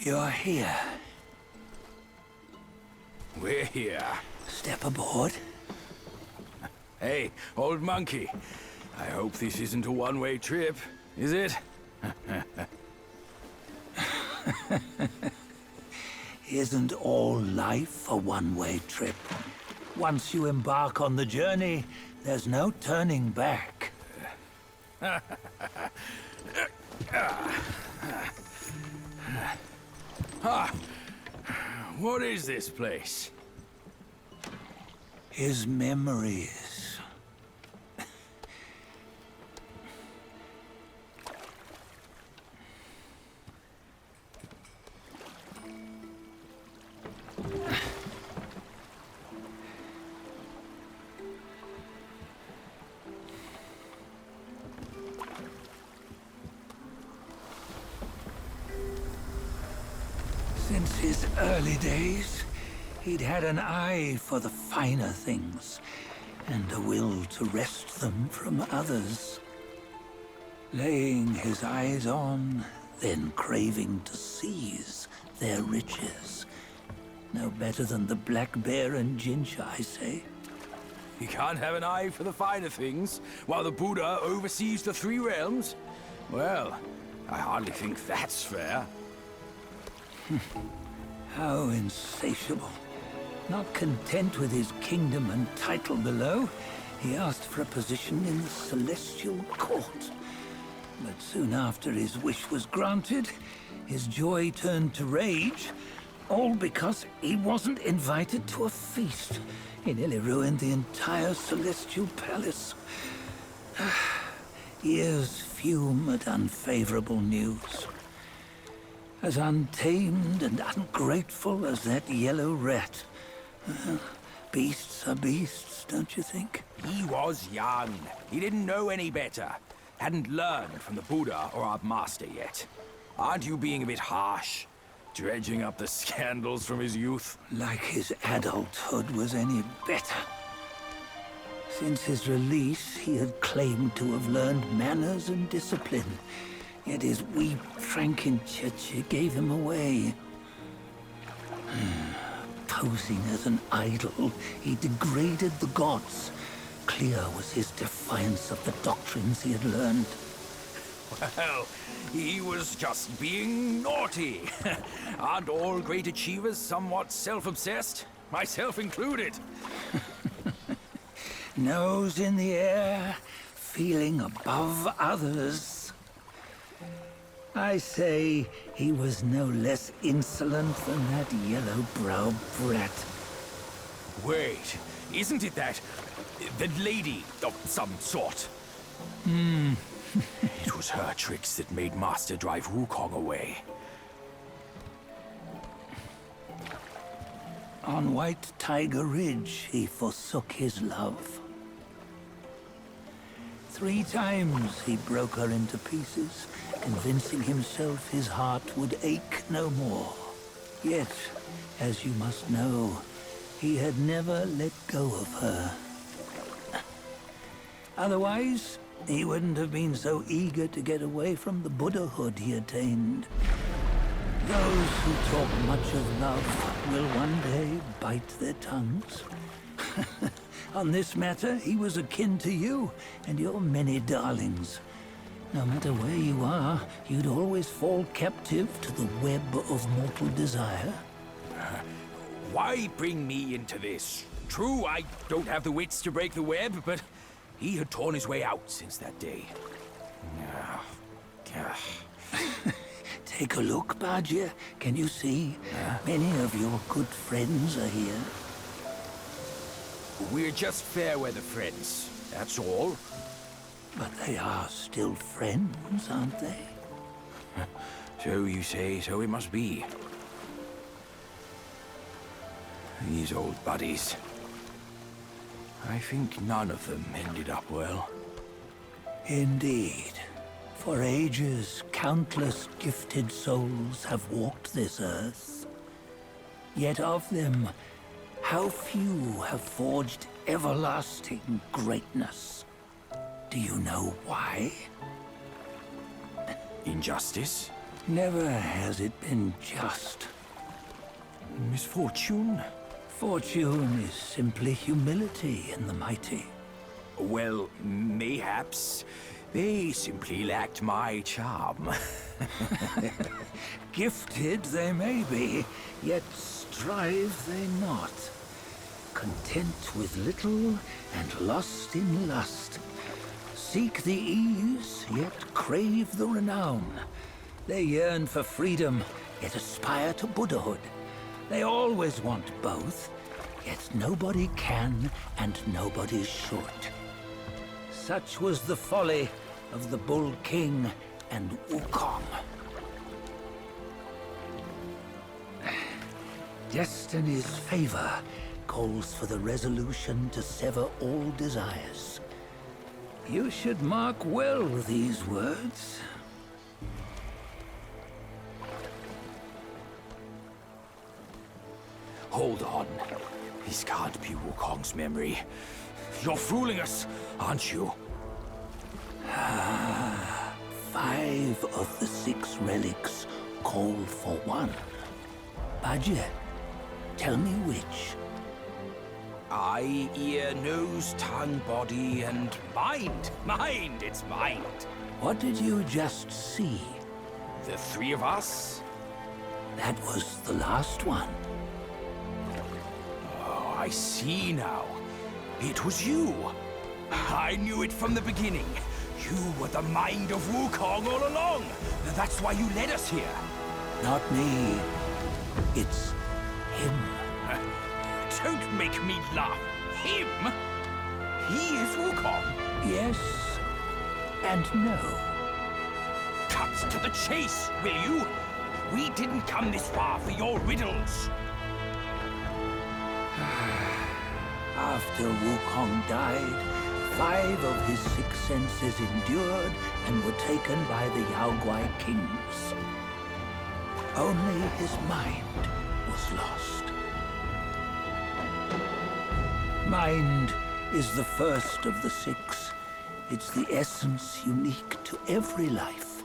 You're here. We're here. Step aboard. Hey, old monkey. I hope this isn't a one-way trip, is it? Isn't all life a one-way trip? Once you embark on the journey, there's no turning back. What is this place? His memories. Since his early days, he'd had an eye for the finer things, and a will to wrest them from others. Laying his eyes on, then craving to seize their riches. No better than the black bear and ginger, I say. You can't have an eye for the finer things, while the Buddha oversees the three realms? Well, I hardly think that's fair. How insatiable. Not content with his kingdom and title below, he asked for a position in the celestial court. But soon after his wish was granted, his joy turned to rage, all because he wasn't invited to a feast. He nearly ruined the entire celestial palace. Ears fume at unfavorable news. As untamed and ungrateful as that yellow rat. Beasts are beasts, don't you think? He was young. He didn't know any better. Hadn't learned from the Buddha or our master yet. Aren't you being a bit harsh? Dredging up the scandals from his youth? Like his adulthood was any better. Since his release, he had claimed to have learned manners and discipline. Yet his weak Frankenchurch gave him away. Posing as an idol, he degraded the gods. Clear was his defiance of the doctrines he had learned. Well, he was just being naughty. Aren't all great achievers somewhat self-obsessed? Myself included. Nose in the air, feeling above others. I say he was no less insolent than that yellow-browed brat. Wait, isn't it that lady of some sort? It was her tricks that made Master drive Wukong away. On White Tiger Ridge, he forsook his love. 3 times he broke her into pieces, convincing himself his heart would ache no more. Yet, as you must know, he had never let go of her. Otherwise, he wouldn't have been so eager to get away from the Buddhahood he attained. Those who talk much of love will one day bite their tongues. On this matter, he was akin to you and your many darlings. No matter where you are, you'd always fall captive to the web of mortal desire. Why bring me into this? True, I don't have the wits to break the web, but he had torn his way out since that day. Take a look, Bajia. Can you see? Many of your good friends are here. We're just fair-weather friends, that's all. But they are still friends, aren't they? So you say, so it must be. These old buddies. I think none of them ended up well. Indeed. For ages, countless gifted souls have walked this earth. Yet of them, how few have forged everlasting greatness? Do you know why? Injustice? Never has it been just. Misfortune? Fortune is simply humility in the mighty. Well, mayhaps. They simply lacked my charm. Gifted they may be, yet strive they not. Content with little and lost in lust. Seek the ease, yet crave the renown. They yearn for freedom, yet aspire to Buddhahood. They always want both, yet nobody can and nobody should. Such was the folly of the Bull King and Wukong. Destiny's favor calls for the resolution to sever all desires. You should mark well these words. Hold on. This can't be Wukong's memory. You're fooling us, aren't you? 5 of the 6 relics call for one. Bajie, tell me which. Eye, ear, nose, tongue, body, and mind. Mind, it's mind. What did you just see? The 3 of us? That was the last one. Oh, I see now. It was you. I knew it from the beginning. You were the mind of Wukong all along. That's why you led us here. Not me. It's him. Don't make me laugh. Him? He is Wukong. Yes and no. Cut to the chase, will you? We didn't come this far for your riddles. After Wukong died, 5 of his 6 senses endured and were taken by the Yaoguai kings. Only his mind was lost. Mind is the first of the 6. It's the essence unique to every life.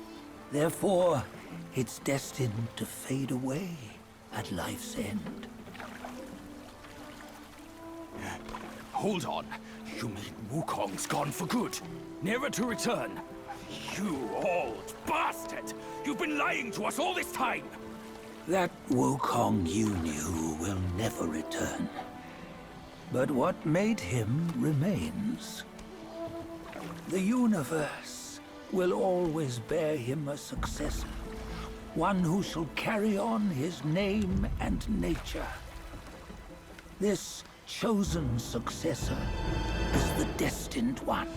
Therefore, it's destined to fade away at life's end. Hold on. You mean Wukong's gone for good? Never to return? You old bastard! You've been lying to us all this time! That Wukong you knew will never return. But what made him remains. The universe will always bear him a successor. One who shall carry on his name and nature. This chosen successor is the destined one.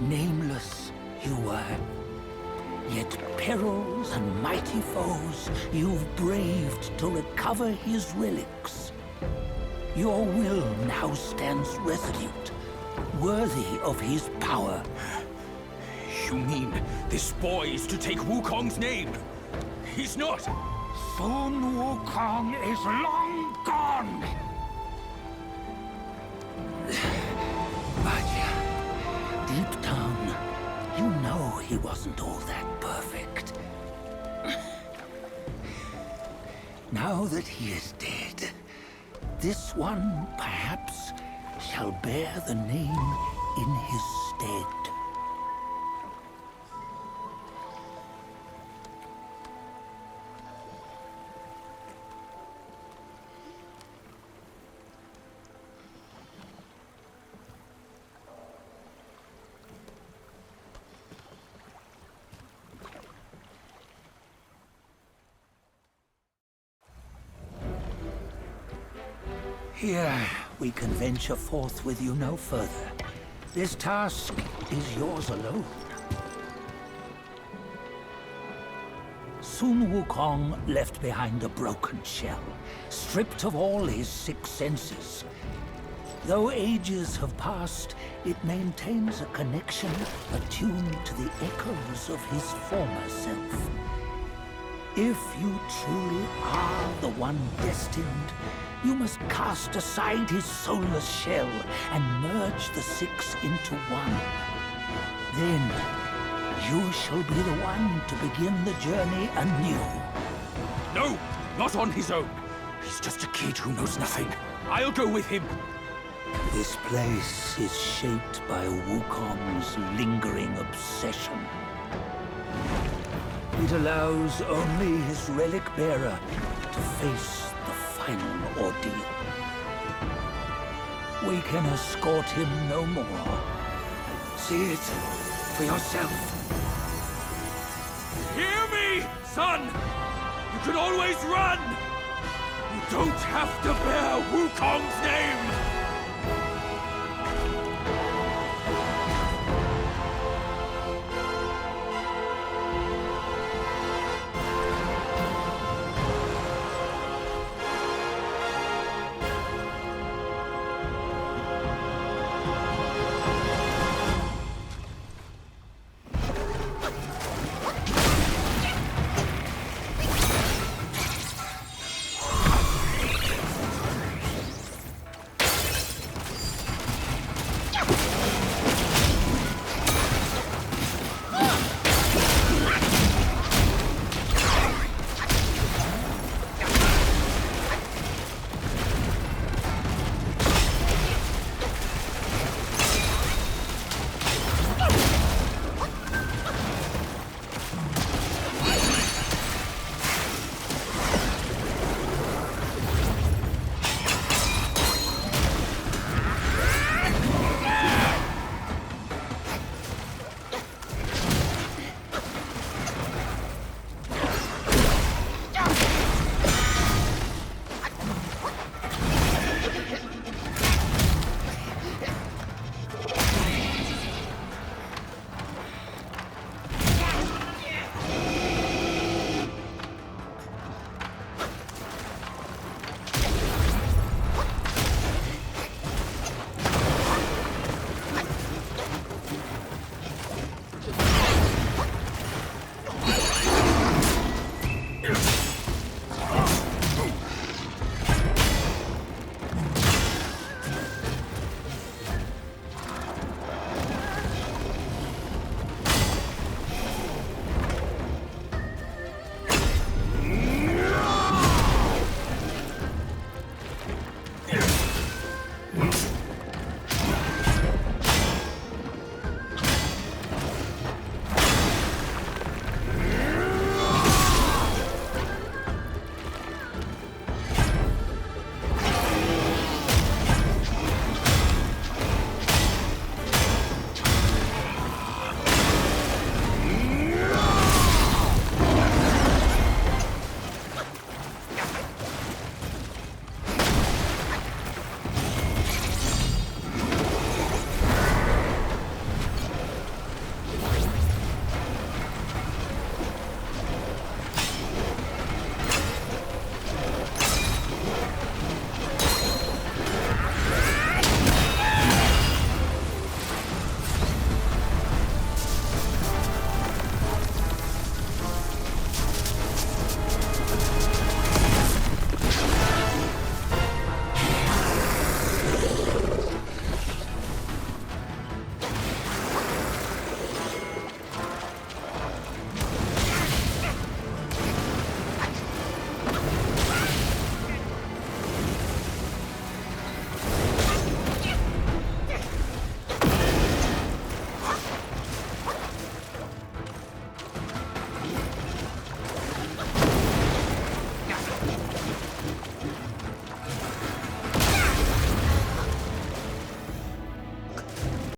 Nameless you were, yet perils and mighty foes you've braved to recover his relics. Your will now stands resolute, worthy of his power. You mean this boy is to take Wukong's name? He's not! Sun Wukong is long gone! Bajie, deep down, you know he wasn't all that perfect. Now that he is dead, this one, perhaps, shall bear the name in his stead. Here, we can venture forth with you no further. This task is yours alone. Sun Wukong left behind a broken shell, stripped of all his 6 senses. Though ages have passed, it maintains a connection attuned to the echoes of his former self. If you truly are the one destined, you must cast aside his soulless shell and merge the 6 into one. Then You shall be the one to begin the journey anew. No, not on his own. He's just a kid who knows nothing. I'll go with him. This place is shaped by Wukong's lingering obsession. It allows only his relic bearer to face the final ordeal. We can escort him no more. See it for yourself. Hear me, son! You can always run! You don't have to bear Wukong's name!